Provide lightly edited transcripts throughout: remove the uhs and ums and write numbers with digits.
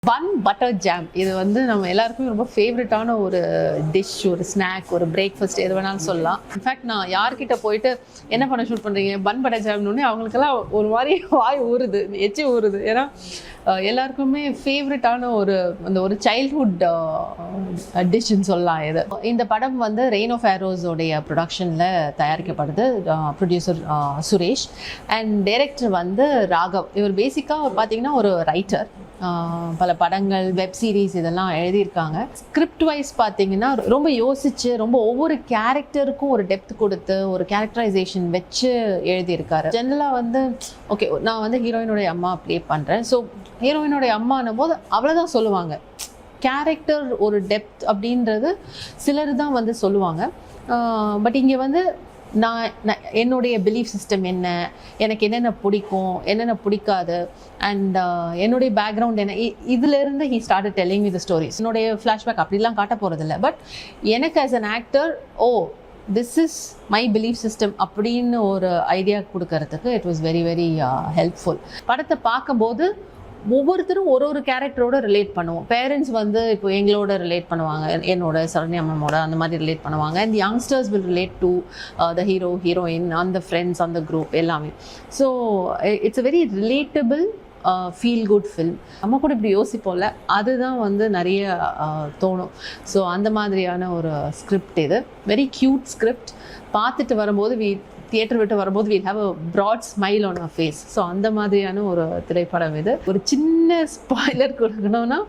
Bun butter jam இது வந்து நம்ம எல்லாருக்குமே ரொம்ப ஃபேவரட்டான ஒரு டிஷ், ஒரு ஸ்நாக், ஒரு பிரேக்ஃபாஸ்ட் எது வேணாலும் சொல்லலாம். இன்ஃபேக்ட் நான் யார்கிட்ட போயிட்டு என்ன பண்ண ஷூட் பண்ணுறீங்க பன் பட்டர் ஜாம்னு அவங்களுக்கெல்லாம் ஒரு மாதிரி வாய் ஊறுது, எச்சி ஊறுது. ஏன்னா எல்லாருக்குமே ஃபேவரட்டான ஒரு சைல்ட்ஹுட் டிஷ்ன்னு சொல்லலாம் இது. இந்த படம் வந்து ரெயின் ஆஃப் ஏரோஸோடைய ப்ரொடக்ஷனில் தயாரிக்கப்படுது. ப்ரொடியூசர் சுரேஷ் அண்ட் டைரக்டர் வந்து ராகவ். இவர் பேசிக்காக பார்த்தீங்கன்னா ஒரு ரைட்டர், பல படங்கள், வெப் சீரிஸ் இதெல்லாம் எழுதியிருக்காங்க. ஸ்கிரிப்ட் வைஸ் பார்த்தீங்கன்னா ரொம்ப யோசிச்சு, ரொம்ப ஒவ்வொரு கேரக்டருக்கும் ஒரு டெப்த் கொடுத்து, ஒரு கேரக்டரைசேஷன் வச்சு எழுதியிருக்காரு. ஜென்ரலாக வந்து ஓகே, நான் வந்து ஹீரோயினுடைய அம்மா ப்ளே பண்ணுறேன். ஸோ ஹீரோயினுடைய அம்மானும் போது அவ்வளோதான் சொல்லுவாங்க. கேரக்டர் ஒரு டெப்த் அப்படின்றது சிலர் தான் வந்து சொல்லுவாங்க. பட் இங்கே வந்து நான் என்னுடைய பிலீஃப் சிஸ்டம் என்ன, எனக்கு என்னென்ன பிடிக்கும், என்னென்ன பிடிக்காது, அண்ட் என்னுடைய பேக்ரவுண்ட் என்ன, இதிலேருந்து he started telling with stories. என்னுடைய ஃப்ளாஷ்பேக் அப்படிலாம் காட்ட போகிறதில்ல. பட் எனக்கு as an actor this is my belief system அப்படின்னு ஒரு ஐடியா கொடுக்கறதுக்கு it was very very helpful. படத்தை பார்க்கும்போது ஒவ்வொருத்தரும் ஒரு கேரக்டரோட ரிலேட் பண்ணுவோம். பேரண்ட்ஸ் வந்து இப்போ எங்களோட ரிலேட் பண்ணுவாங்க, என்னோட சரண்யா அம்மாவோட அந்த மாதிரி ரிலேட் பண்ணுவாங்க. And youngsters will relate to the hero, heroine, அந்த ஃப்ரெண்ட்ஸ், அந்த குரூப் எல்லாமே. So it's a very relatable feel good film. நம்ம கூட இப்படி யோசிப்போம்ல, அதுதான் வந்து நிறைய தோணும். ஸோ அந்த மாதிரியான ஒரு ஸ்கிரிப்ட் இது. Very cute script. பார்த்துட்டு வரும்போது தியேட்டர் விட்டு வரும்போது we'll have a broad smile on our face. So அந்த மாதிரியான ஒரு திரைப்படம் இது. ஒரு சின்ன ஸ்பாய்லர் கொடுக்கணும்னா,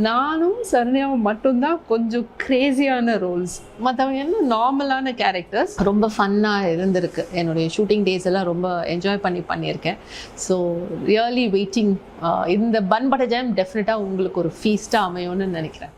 நானும் சரண்யாவும் மட்டும்தான் கொஞ்சம் கிரேசியான ரோல்ஸ். மற்றவங்க எல்லாம் நார்மலான கேரக்டர்ஸ். ரொம்ப ஃபன்னாக இருந்திருக்கு. என்னுடைய ஷூட்டிங் டேஸ் எல்லாம் ரொம்ப என்ஜாய் பண்ணியிருக்கேன். So really waiting. இந்த பன் பட்டர் ஜாம் டெஃபினட்டாக உங்களுக்கு ஒரு ஃபீஸ்ட்டாக அமையும்னு நினைக்கிறேன்.